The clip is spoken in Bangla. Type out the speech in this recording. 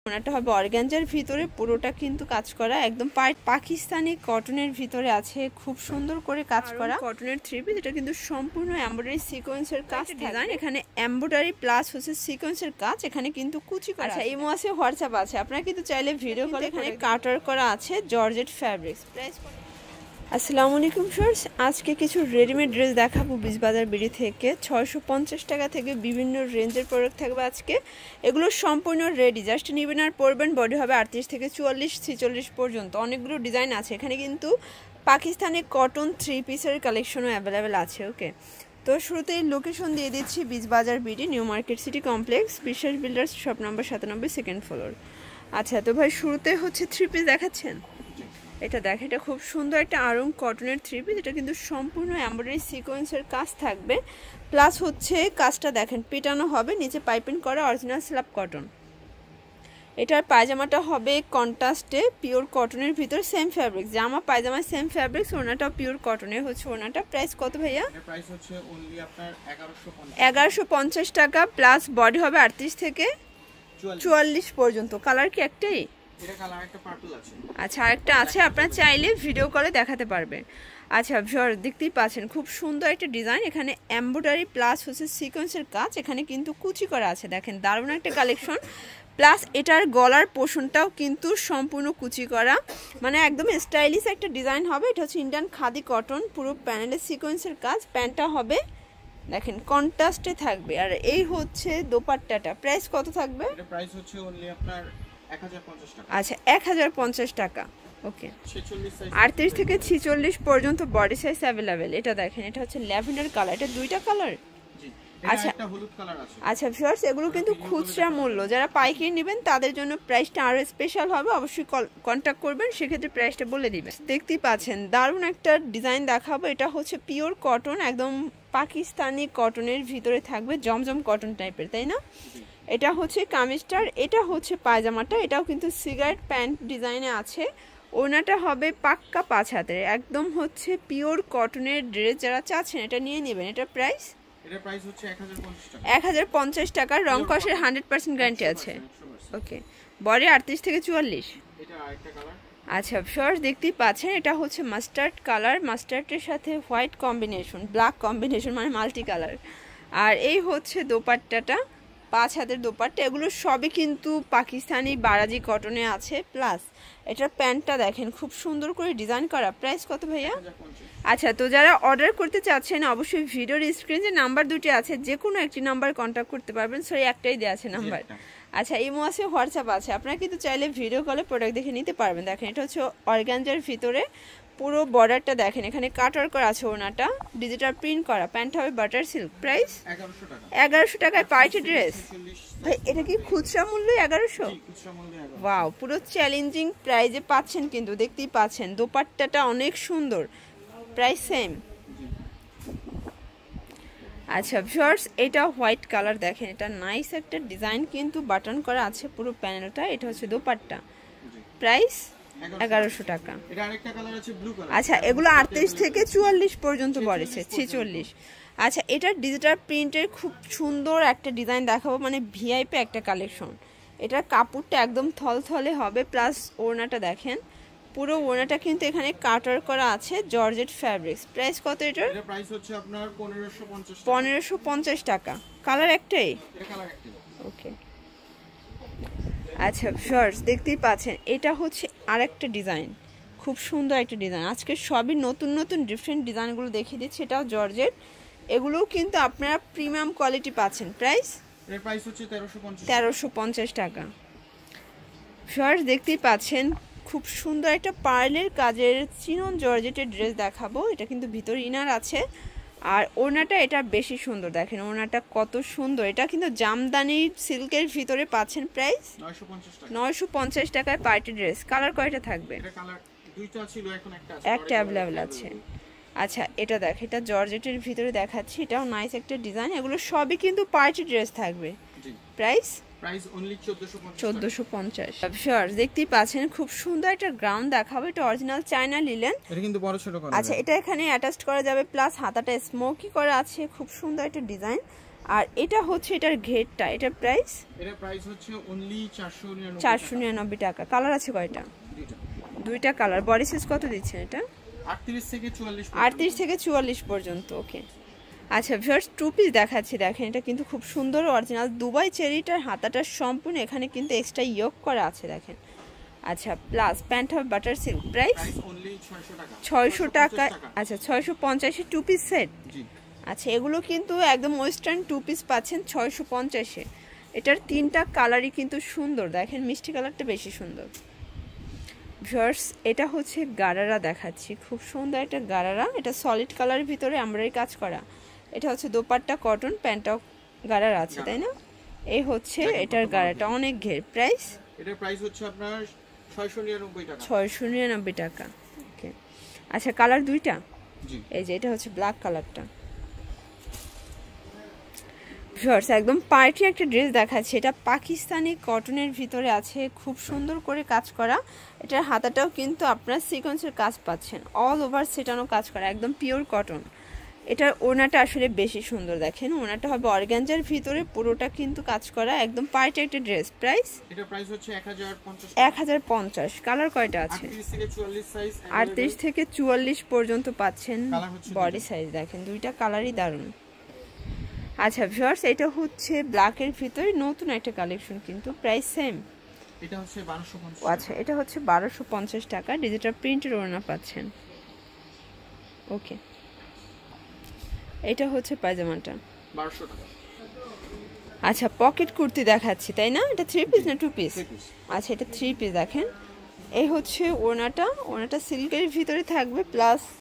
ওনাটা হবে অর্গানজার ভিতরে, পুরোটা কিন্তু কাজ করা একদম পাকিস্তানি কটনের ভিতরে আছে, খুব সুন্দর করে কাজ করা কটনের থ্রি পিস। এটা কিন্তু সম্পূর্ণ এমব্রয়ডারি সিকোয়েন্সের কাজ ডিজাইন, এখানে এমব্রয়ডারি প্লাস হচ্ছে সিকোয়েন্সের কাজ, এখানে কিন্তু কুচি করা আছে। ইমো আছে, হোয়াটসঅ্যাপ আছে, আপনারা কিন্তু চাইলে ভিডিও কলে এখানে কাটার করা আছে জর্জেট ফ্যাব্রিক্স। প্রাইস আসসালামু আলাইকুম ফ্রেন্ডস, আজকে কিছু রেডিমেড ড্রেস দেখাবো বিজবাজার বিডি থেকে। 650 টাকা থেকে বিভিন্ন রেঞ্জের প্রোডাক্ট থাকবে আজকে। এগুলো সম্পূর্ণ রেডি, জাস্ট নেবেন আর পরবেন। বডি হবে 38 থেকে 44 46 পর্যন্ত, অনেকগুলো ডিজাইন আছে। এখানে কিন্তু পাকিস্তানি কটন থ্রি পিসের কালেকশনও অ্যাভেলেবেল আছে। ওকে, তো শুরুতেই লোকেশন দিয়ে দিচ্ছি বিজবাজার BD, new market city complex, Biswas builders, shop number 97, second floor. আচ্ছা, তো ভাই শুরুতে হচ্ছে থ্রি পিস দেখাচ্ছেন। এটা দেখেন, এটা খুব সুন্দর একটা আরং কটনের থ্রি পিস। এটা কিন্তু সম্পূর্ণ এমব্রয়ডারি সিকোয়েন্সের কাজ থাকবে, প্লাস হচ্ছে কাজটা দেখেন পেটানো হবে, নিচে পাইপিং করা অরিজিনাল স্ল্যাব কটন। এটার পায়জামাটা হবে কন্ট্রাস্টে পিওর কটনের ভিতর, সেম ফ্যাব্রিক, জামা পায়জামা সেম ফ্যাব্রিক্স, ওনাটাও পিওর কটনের হচ্ছে ওনাটা। প্রাইস কত ভাইয়া? প্রাইস হচ্ছে অনলি আপনার 1150 টাকা, প্লাস বডি হবে 38 থেকে 44 পর্যন্ত। কালার কি একটাই? এটা কালার একটা পার্পল আছে। আচ্ছা, আরেকটা আছে, আপনারা চাইলে ভিডিও করে দেখাতে পারবেন। আচ্ছা ভিউয়ার, দেখতেই পাচ্ছেন খুব সুন্দর একটা ডিজাইন, এখানে এমব্রয়ডারি প্লাস হচ্ছে সিকোয়েন্সের কাজ, এখানে কিন্তু কুচি করা আছে। দেখেন দারুণ একটা কালেকশন, প্লাস এটার গলার পোর্শনটাও কিন্তু সম্পূর্ণ কুচি করা, মানে একদম স্টাইলিশ একটা ডিজাইন হবে। এটা হচ্ছে ইন্ডিয়ান খাদি কটন, পুরো প্যানেলের সিকোয়েন্সের কাজ। প্যান্টটা হবে দেখেন কন্ট্রাস্টে থাকবে, আর এই হচ্ছে দোপাট্টাটা। প্রাইস কত থাকবে? এটা প্রাইস হচ্ছে অনলি আপনার 1050 টাকা। আচ্ছা, 1050 টাকা। ওকে, 38 থেকে 46 পর্যন্ত বডি সাইজ অ্যাভেলেবেল। এটা দেখেন, এটা হচ্ছে ল্যাভেন্ডার কালার, এটা দুইটা কালার। আচ্ছা, একটা হলুদ কালার আছে। আচ্ছা ভিউয়ার্স, এগুলো কিন্তু খুচরা মূল্য, যারা পাইকারি নেবেন তাদের জন্য প্রাইসটা আরো স্পেশাল হবে। অবশ্যই কন্ট্যাক্ট করবেন, সেক্ষেত্রে প্রাইসটা বলে দিবেন। দেখতেই পাচ্ছেন দারুণ একটা ডিজাইন দেখাবো। এটা হচ্ছে পিওর কটন, একদম পাকিস্তানি কটনের ভিতরে থাকবে, জমজম কটন টাইপের, তাই না? এটা হচ্ছে কামিজটার, এটা হচ্ছে পায়জামাটা, এটাও কিন্তু সিগারেট প্যান্ট ডিজাইনে আছে। ওনাটা হবে পাক্কা 5 হাতের, একদম হচ্ছে পিওর কটনের ড্রেস। যারা চাচ্ছেন এটা নিয়ে নেবেন। এটা প্রাইস? এটা প্রাইস হচ্ছে 1050 টাকা। 1050 টাকা, রং কষের 100% গ্যারান্টি আছে। ওকে, বডি 38 থেকে 44। এটা আরেকটা কালার। আচ্ছা ফার্স্ট দেখতেই পাচ্ছেন, এটা হচ্ছে মাস্টার্ড কালার, মাস্টার্ডের সাথে হোয়াইট কম্বিনেশন, ব্ল্যাক কম্বিনেশন, মানে মাল্টি কালার। আর এই হচ্ছে দোপাট্টাটা, 5 হাতের দোপাট্টা। এগুলো সবই কিন্তু পাকিস্তানি বারাজি কটনে আছে। প্লাস এটার প্যান্টটা দেখেন খুব সুন্দর করে ডিজাইন করা। প্রাইস কত ভাইয়া? আচ্ছা, তো যারা অর্ডার করতে চাচ্ছেন অবশ্যই ভিডিওর স্ক্রিনে যে নাম্বার দুটি আছে যে কোনো একটি নাম্বার কন্ট্যাক্ট করতে পারবেন। সরি, একটাই দেওয়া আছে নাম্বার। আচ্ছা, ইমো আছে, হোয়াটসঅ্যাপ আছে, আপনারা কিন্তু চাইলে ভিডিও কলে প্রোডাক্ট দেখে নিতে পারবেন। দেখেন, এটা হচ্ছে অর্গানজার ভিতরে, পুরো বর্ডারটা দেখেন, এখানে কাটার করা আছে, ওনাটা ডিজিটাল প্রিন্ট করা, প্যান্ট হবে বাটার সিল্ক। প্রাইস 1100 টাকায় পার্টি ড্রেস। ভাই এটা কি খুচরা মূল্য 1100? ওয়াও, পুরো চ্যালেঞ্জিং প্রাইজে পাচ্ছেন কিন্তু, দেখতেই পাচ্ছেন দোপাট্টাটা অনেক সুন্দর। Price same. আচ্ছা ভিউয়ার্স, এটা হোয়াইট কালার, দেখেন এটা নাইস একটা ডিজাইন, কিন্তু বাটন করা আছে পুরো প্যানেলটা। এটা হচ্ছে দোপাট্টা। প্রাইস 1100 টাকা। এটা আরেকটা কালার আছে, ব্লু কালার। আচ্ছা, এগুলো 38 থেকে 44 পর্যন্ত বলেছে, 46। আচ্ছা, এটা ডিজিটাল প্রিন্টের খুব সুন্দর একটা ডিজাইন দেখাবো, মানে ভিআইপি একটা কালেকশন। এটার কাপড়টা একদম থলথলে হবে, প্লাস ওড়নাটা দেখেন, পুরো ওড়নাটা কিন্তু এখানে কাটার করা আছে জর্জেট ফ্যাব্রিক্স। প্রাইস কত এটার? এটা প্রাইস হচ্ছে আপনার 1550 টাকা। 1550 টাকা। কালার একটাই? এটা কালার একটাই। ওকে, আচ্ছা ভিউয়ার্স, দেখতেই পাচ্ছেন এটা হচ্ছে আরেকটা ডিজাইন, খুব সুন্দর একটা ডিজাইন। আজকে সবই নতুন নতুন ডিফারেন্ট ডিজাইনগুলো দেখিয়ে দিচ্ছি। এটাও জর্জেট, এগুলোও কিন্তু আপনারা প্রিমিয়াম কোয়ালিটি পাচ্ছেন। প্রাইস? এর প্রাইস হচ্ছে 1350 টাকা। ভিউয়ার্স, দেখতেই পাচ্ছেন খুব সুন্দর একটা পার্লের কাজের চিনন জর্জেটের ড্রেস দেখাবো। এটা কিন্তু ভিতরে ইনার আছে, আর ওড়নাটা এটা বেশি সুন্দর, দেখেন ওড়নাটা কত সুন্দর। এটা কিন্তু জামদানি সিল্কের ভিতরে পাচ্ছেন। প্রাইস 950 টাকায় পার্টি ড্রেস। কালার কয়টা থাকবে? এটা কালার দুইটা ছিল, এখন একটা আছে, একটা অ্যাভেলেবল আছে। আচ্ছা, এটা দেখ, এটা জর্জেটের ভিতরে দেখাচ্ছি, এটাও নাইস একটা ডিজাইন। এগুলো সবই কিন্তু পার্টি ড্রেস থাকবে। প্রাইস? Price only 1450। ভিউয়ার্স, দেখতেই পাচ্ছেন খুব সুন্দর একটা গ্রাউন্ড দেখাবো। এটা অরিজিনাল চায়না লিলেন। এটা কিন্তু বড় ছোট করা। আচ্ছা, এটা এখানে অ্যাটাচ করা যাবে, প্লাস হাতাটা স্মোকি করা আছে, খুব সুন্দর একটা ডিজাইন। আর এটা হচ্ছে এটার ঘেরটা, এটার প্রাইস এটার প্রাইস হচ্ছে অনলি 499 499 টাকা। কালার আছে কয়টা? দুইটা। দুইটা কালার। বডি সাইজ কত দিচ্ছেন এটা? 38 থেকে 44 38 থেকে 44 পর্যন্ত। ওকে। আচ্ছা ভিউয়ার্স, টু পিস দেখাচ্ছি, দেখেন এটা কিন্তু খুব সুন্দর অরিজিনাল দুবাই চেরিটার হাতাটা সম্পূর্ণ এখানে কিন্তু এক্সট্রা ইয়োক করা আছে দেখেন। আচ্ছা, প্লাস প্যান্ট হবে butter silk, price price only 600 টাকা। 600 টাকা। আচ্ছা 650 টু পিস সেট। জি। আচ্ছা, এগুলো কিন্তু একদম ওয়েস্টার্ন টু পিস পাচ্ছেন 650-এ। এটার তিনটা কালারই কিন্তু সুন্দর, দেখেন মিষ্টি কালারটা বেশি সুন্দর। ভিউয়ার্স, এটা হচ্ছে গারারা দেখাচ্ছি, খুব সুন্দর একটা গারারা। এটা সলিড কালারের ভিতরে এমব্রয়ডারি কাজ করা। এটা হচ্ছে দোপাট্টা কটন, প্যান্টটাও গারার আছে, তাই না? এই হচ্ছে এটার গারাটা, অনেক ঘের। প্রাইস এটার প্রাইস হচ্ছে আপনার 699 টাকা। 699 টাকা। ওকে। আচ্ছা, কালার দুইটা। জি। এই যে এটা হচ্ছে ব্ল্যাক কালারটা। ভিউয়ার্স, একদম পার্টি একটা ড্রেস দেখাচ্ছে, এটা পাকিস্তানি কটনের ভিতরে আছে, খুব সুন্দর করে কাজ করা। এটার হাতাটাও কিন্তু আপনারা সিকোয়েন্সের কাজ পাচ্ছেন, অল ওভার সেটানো কাজ করা, একদম পিওর কটন। এটার ওড়নাটা আসলে বেশি সুন্দর, দেখেন ওড়নাটা হবে অর্গানজার ভিতরে, পুরোটা কিন্তু কাজ করা, একদম পার্টি একটা ড্রেস। প্রাইস এটার প্রাইস হচ্ছে 1050 1050। কালার কয়টা আছে? 38 থেকে 44 সাইজ। 38 থেকে 44 পর্যন্ত পাচ্ছেন কালার হচ্ছে বডি সাইজ, দেখেন দুইটা কালারই দারুণ। আচ্ছা ভিউয়ার্স, এটা হচ্ছে ব্ল্যাকের ভিতরে নতুন একটা কালেকশন, কিন্তু প্রাইস সেম। এটা হচ্ছে 1250। আচ্ছা, এটা হচ্ছে 1250 টাকা, ডিজিটাল প্রিন্টের ওড়না পাচ্ছেন। ওকে। এটা হচ্ছে পায়জামাটা 1200 টাকা। আচ্ছা, পকেট কুর্তি দেখাচ্ছি, তাই না? এটা 3 পিস না 2 পিস? আচ্ছা, এটা 3 পিস। দেখেন এই হচ্ছে ওড়নাটা, ওড়নাটা সিল্কের ভিতরে থাকবে, প্লাস